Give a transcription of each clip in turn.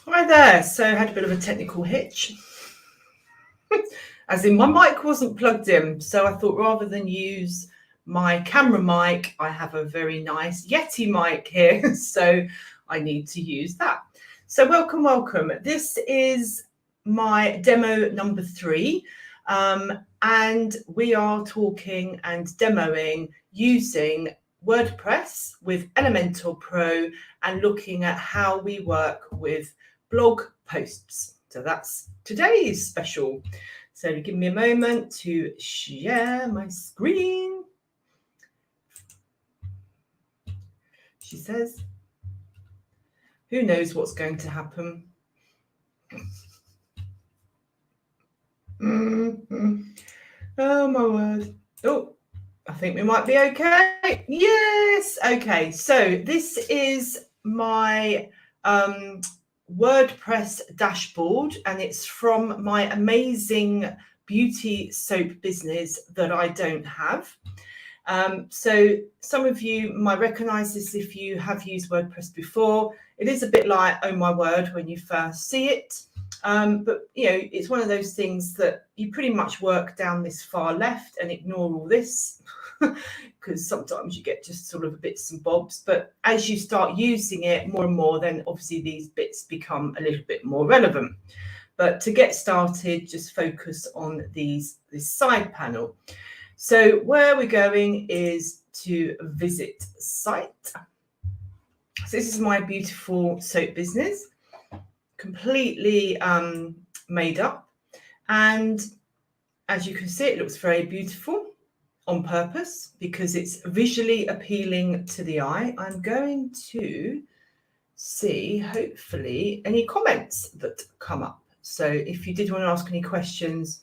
Hi there. So I had a bit of a technical hitch, as in my mic wasn't plugged in. So I thought rather than use my camera mic, I have a very nice Yeti mic here. So I need to use that. So welcome. This is my demo number 3. And we are talking and demoing using WordPress with Elementor Pro and looking at how we work with blog posts. So that's today's special. So give me a moment to share my screen. She says, who knows what's going to happen? Oh my word. Oh, I think we might be okay. Yes. Okay. So this is my WordPress dashboard, and it's from my amazing beauty soap business that I don't have. So some of you might recognize this if you have used WordPress before. It is a bit like, oh my word, when you first see it. But, you know, it's one of those things that you pretty much work down this far left and ignore all this because sometimes you get just sort of bits and bobs. But as you start using it more and more, then obviously these bits become a little bit more relevant. But to get started, just focus on this side panel. So where we're going is to visit site. So this is my beautiful soap business, completely made up. And as you can see, it looks very beautiful on purpose because it's visually appealing to the eye. I'm going to see, hopefully, any comments that come up. So if you did want to ask any questions,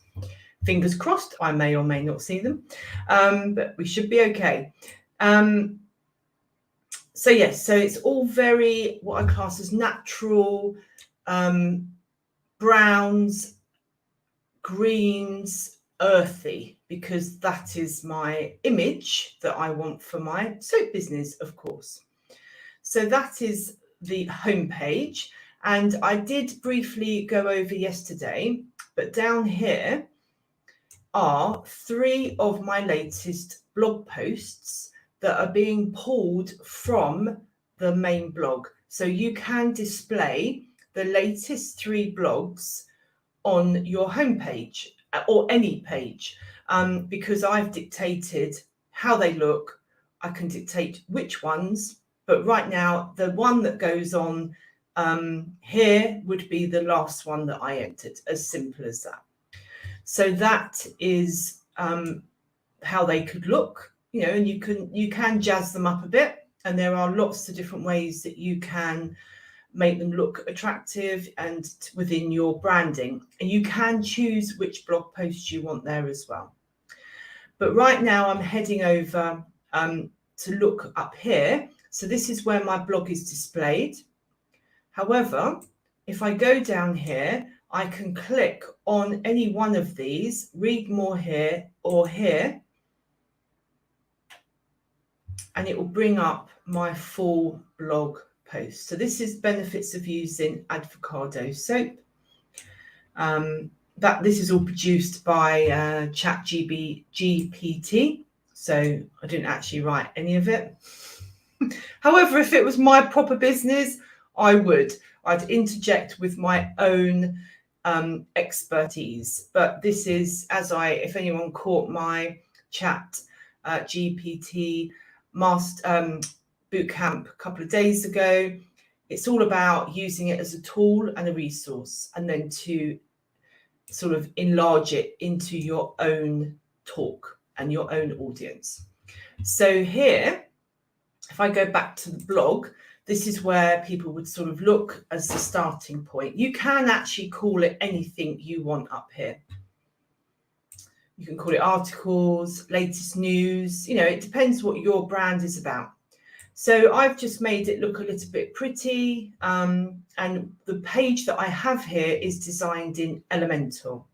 fingers crossed, I may or may not see them, but we should be okay. So yes, so it's all very, what I class as natural, browns, greens, earthy, because that is my image that I want for my soap business, of course. So that is the homepage, and I did briefly go over yesterday, but down here are 3 of my latest blog posts that are being pulled from the main blog. So you can display the latest 3 blogs on your homepage or any page because I've dictated how they look. I can dictate which ones, but right now the one that goes on here would be the last one that I entered, as simple as that. So that is how they could look, you know, and you can jazz them up a bit, and there are lots of different ways that you can make them look attractive and within your branding, and you can choose which blog posts you want there as well. But right now I'm heading over to look up here. So this is where my blog is displayed. However, if I go down here, I can click on any one of these, read more here or here, and it will bring up my full blog post. So this is benefits of using Avocado soap. This is all produced by ChatGPT, so I didn't actually write any of it. However, if it was my proper business, I'd interject with my own expertise. But this is, if anyone caught my chat GPT master bootcamp a couple of days ago, it's all about using it as a tool and a resource, and then to sort of enlarge it into your own talk and your own audience. So here, if I go back to the blog, this is where people would sort of look as the starting point. You can actually call it anything you want up here. You can call it articles, latest news, you know, it depends what your brand is about. So I've just made it look a little bit pretty. And the page that I have here is designed in Elementor.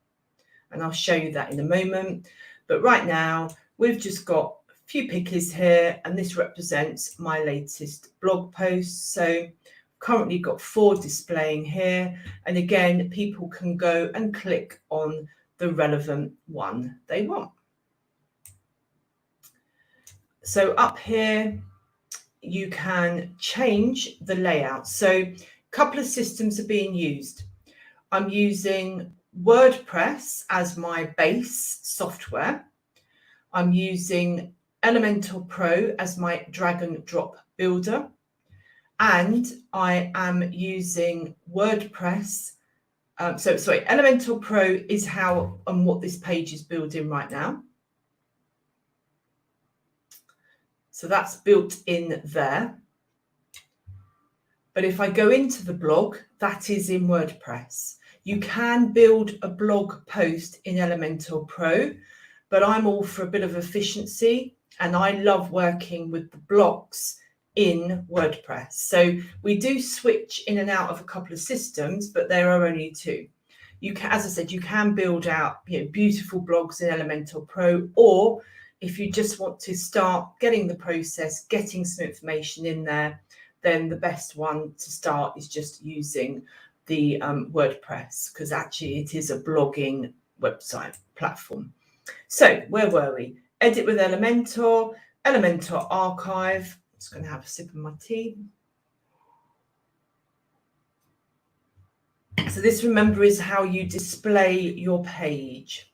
And I'll show you that in a moment. But right now, we've just got few pictures here, and this represents my latest blog post. So currently got 4 displaying here. And again, people can go and click on the relevant one they want. So up here, you can change the layout. So a couple of systems are being used. I'm using WordPress as my base software. I'm using Elementor Pro as my drag and drop builder. And I am using WordPress. Elementor Pro is how and what this page is building right now. So that's built in there. But if I go into the blog, that is in WordPress. You can build a blog post in Elementor Pro, but I'm all for a bit of efficiency, and I love working with the blocks in WordPress. So we do switch in and out of a couple of systems, but there are only 2. You can, as I said, you can build out beautiful blogs in Elementor Pro, or if you just want to start getting the process, getting some information in there, then the best one to start is just using the WordPress, because actually it is a blogging website platform. So where were we? Edit with Elementor, Elementor archive. I'm just going to have a sip of my tea. So this, remember, is how you display your page.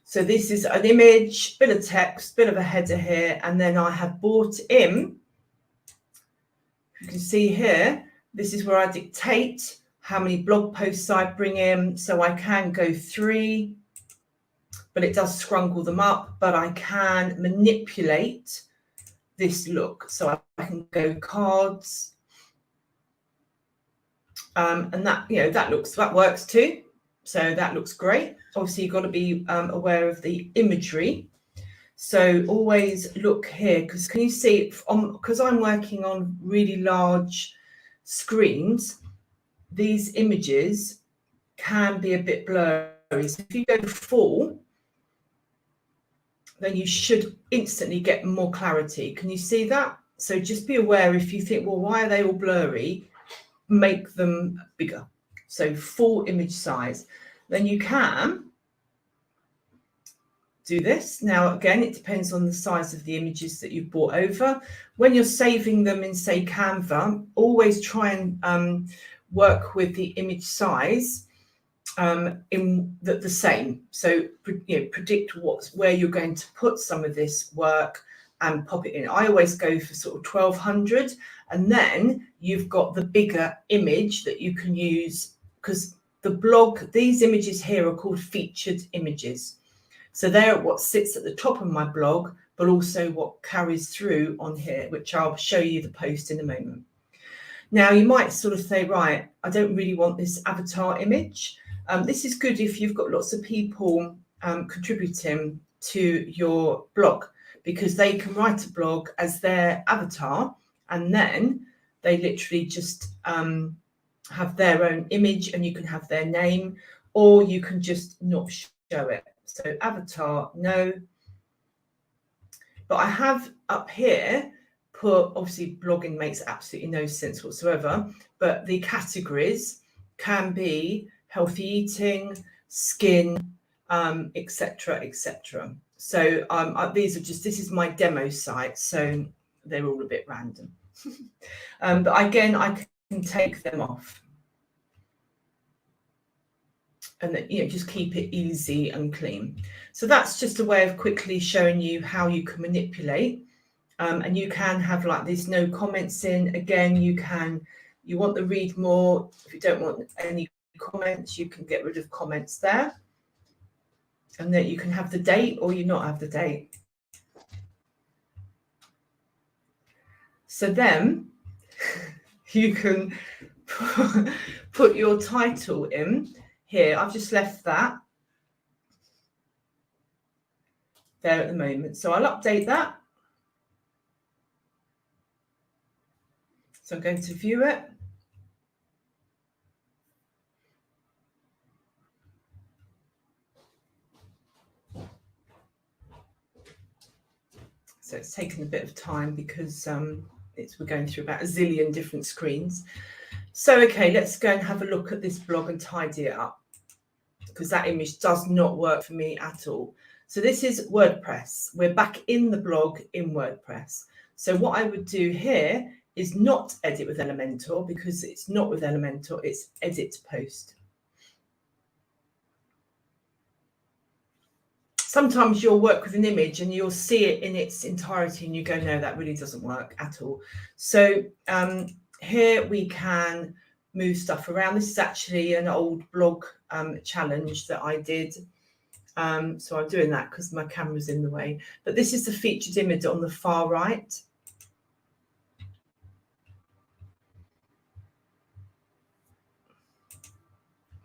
So this is an image, bit of text, bit of a header here, and then I have brought in, you can see here, this is where I dictate how many blog posts I bring in. So I can go 3, but it does scrungle them up, but I can manipulate this look. So I can go cards, and that, that works too. So that looks great. Obviously, you've got to be aware of the imagery. So always look here, because can you see, because I'm working on really large screens, these images can be a bit blurry. So if you go full, then you should instantly get more clarity. Can you see that? So just be aware, if you think, well, why are they all blurry? Make them bigger. So full image size. Then you can do this. Now, again, it depends on the size of the images that you've brought over. When you're saving them in, say, Canva, always try and work with the image size in the same. So, predict where you're going to put some of this work and pop it in. I always go for sort of 1200, and then you've got the bigger image that you can use, because the blog, these images here are called featured images. So they're what sits at the top of my blog, but also what carries through on here, which I'll show you the post in a moment. Now, you might sort of say, right, I don't really want this avatar image. This is good if you've got lots of people contributing to your blog, because they can write a blog as their avatar, and then they literally just have their own image, and you can have their name, or you can just not show it. So avatar, no. But I have up here put, obviously blogging makes absolutely no sense whatsoever, but the categories can be healthy eating, skin, etc., etc. So these are just, this is my demo site, so they're all a bit random. But again, I can take them off. And then, just keep it easy and clean. So that's just a way of quickly showing you how you can manipulate. And you can have like this no comments in. Again, you want to read more. If you don't want any comments, you can get rid of comments there. And then you can have the date, or you not have the date. So then you can put your title in. Here, I've just left that there at the moment. So I'll update that. So I'm going to view it. So it's taken a bit of time because we're going through about a zillion different screens. So, okay, let's go and have a look at this blog and tidy it up, because that image does not work for me at all. So this is WordPress. We're back in the blog in WordPress. So what I would do here is not edit with Elementor, because it's not with Elementor, it's edit post. Sometimes you'll work with an image and you'll see it in its entirety and you go, no, that really doesn't work at all. So here we can move stuff around. This is actually an old blog challenge that I did. So I'm doing that because my camera's in the way. But this is the featured image on the far right.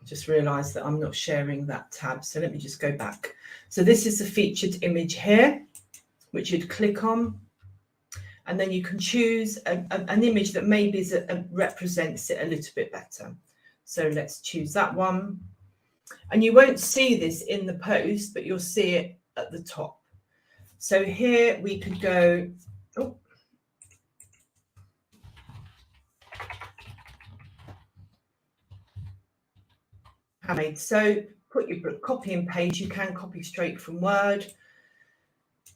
Just realized that I'm not sharing that tab, so let me just go back. So this is the featured image here, which you'd click on, and then you can choose an image that maybe represents it a little bit better. So let's choose that one, and you won't see this in the post, but you'll see it at the top. So here we could go, oh, so put your copy and paste. You can copy straight from Word.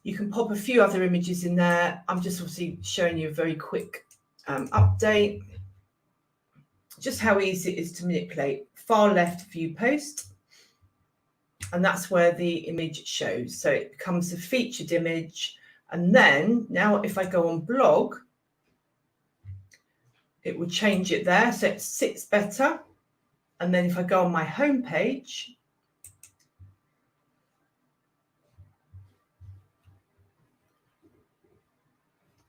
You can pop a few other images in there. I'm just obviously showing you a very quick update. Just how easy it is to manipulate. Far left view post. And that's where the image shows. So it becomes a featured image. And then now if I go on blog, it will change it there. So it sits better. And then if I go on my home page,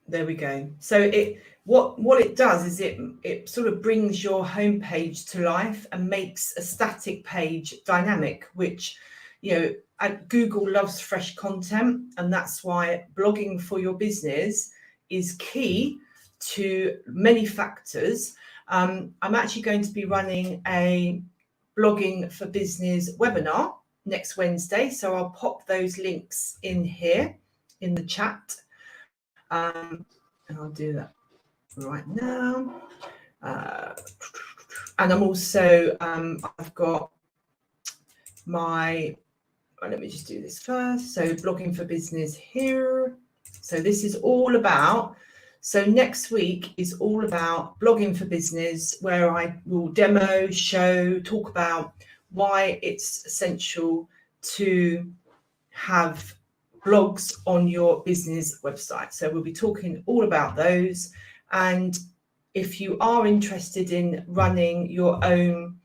there we go. So what it does is it sort of brings your home page to life and makes a static page dynamic, which, you know, Google loves fresh content, and that's why blogging for your business is key to many factors. I'm actually going to be running a blogging for business webinar next Wednesday. So I'll pop those links in here in the chat. And I'll do that right now. And I'm also, I've got my, let me just do this first. So blogging for business here. So this is all about, so next week is all about blogging for business, where I will demo, show, talk about why it's essential to have blogs on your business website. So we'll be talking all about those. And if you are interested in running your own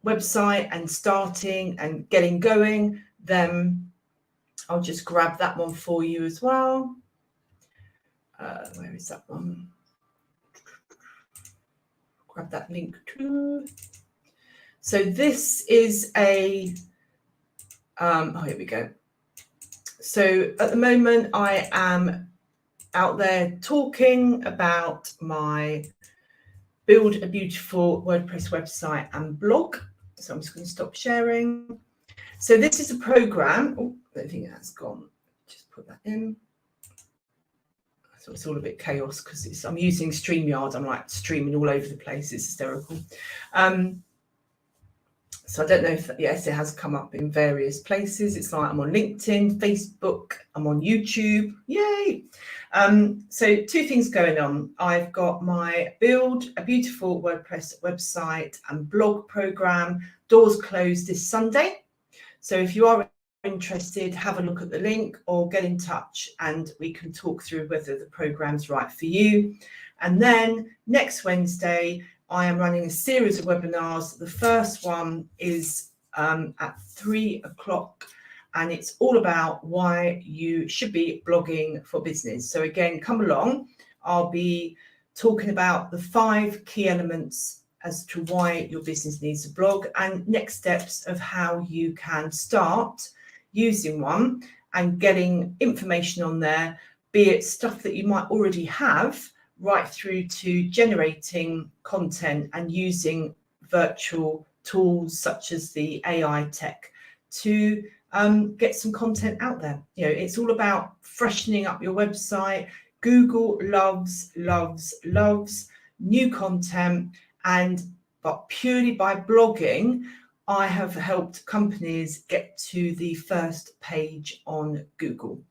website and starting and getting going, then I'll just grab that one for you as well. Where is that one? Grab that link too. So this is a, oh, here we go. So at the moment, I am out there talking about my build a beautiful WordPress website and blog. So I'm just going to stop sharing. So this is a program. Oh, I don't think that's gone. Just put that in. So it's all a bit chaos because I'm using StreamYard. I'm like streaming all over the place. It's hysterical. So I don't know if, yes, it has come up in various places. It's like I'm on LinkedIn, Facebook, I'm on YouTube. Yay. So two things going on. I've got my build a beautiful WordPress website and blog program. Doors close this Sunday. So if you are interested, have a look at the link or get in touch and we can talk through whether the program's right for you. And then next Wednesday, I am running a series of webinars. The first one is at 3 o'clock, and it's all about why you should be blogging for business. So again, come along. I'll be talking about the 5 key elements as to why your business needs a blog and next steps of how you can start using one and getting information on there, be it stuff that you might already have, right through to generating content and using virtual tools such as the AI tech to get some content out there. You know, it's all about freshening up your website, Google loves new content, but purely by blogging, I have helped companies get to the first page on Google,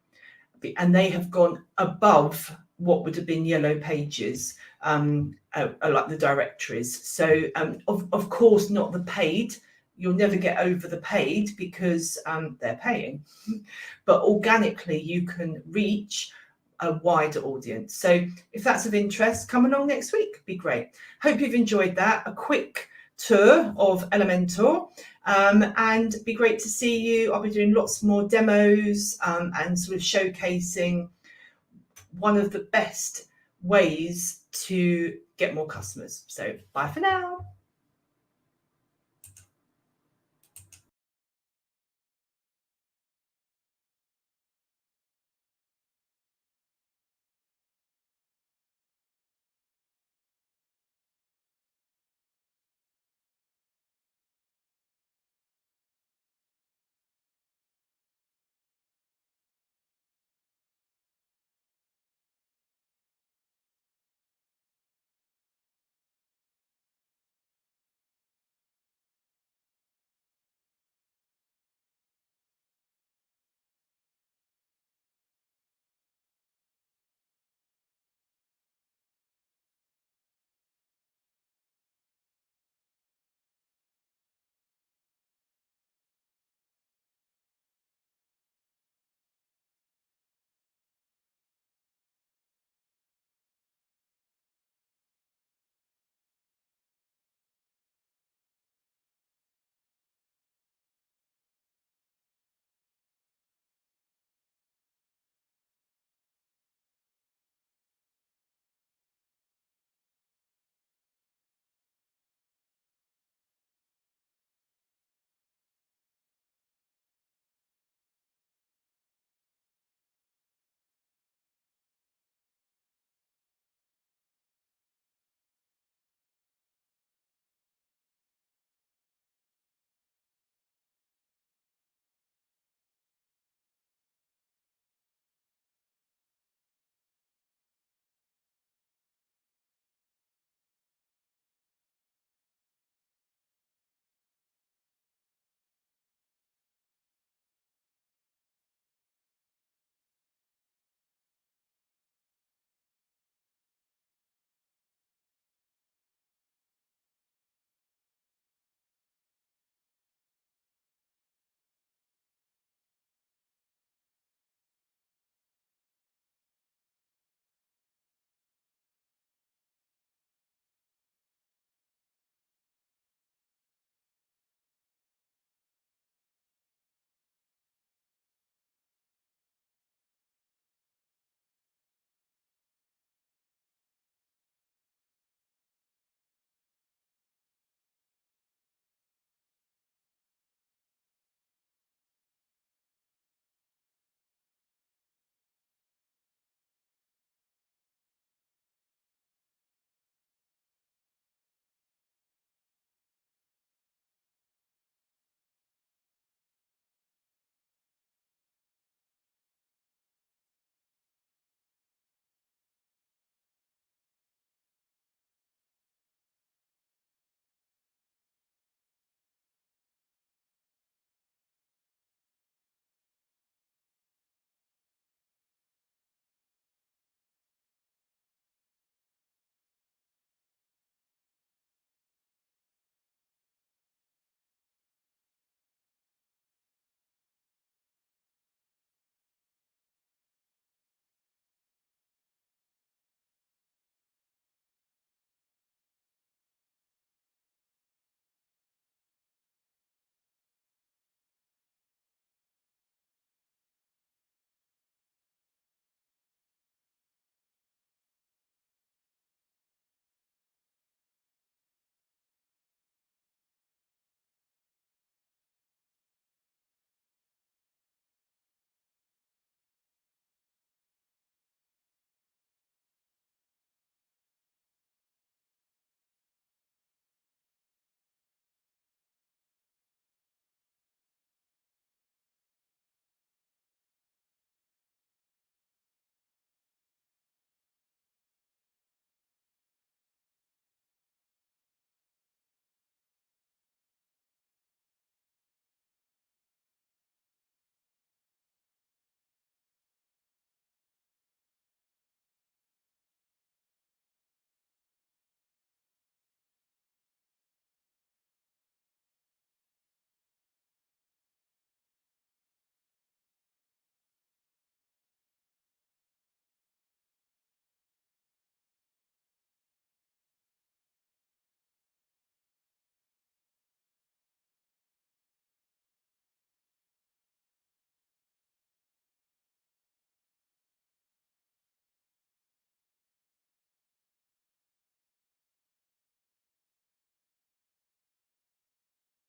and they have gone above what would have been yellow pages, like the directories. So of course not the paid. You'll never get over the paid because they're paying, but organically you can reach a wider audience. So if that's of interest, come along next week. Be great. Hope you've enjoyed that. A quick tour of Elementor, and be great to see you. I'll be doing lots more demos and sort of showcasing one of the best ways to get more customers. So bye for now.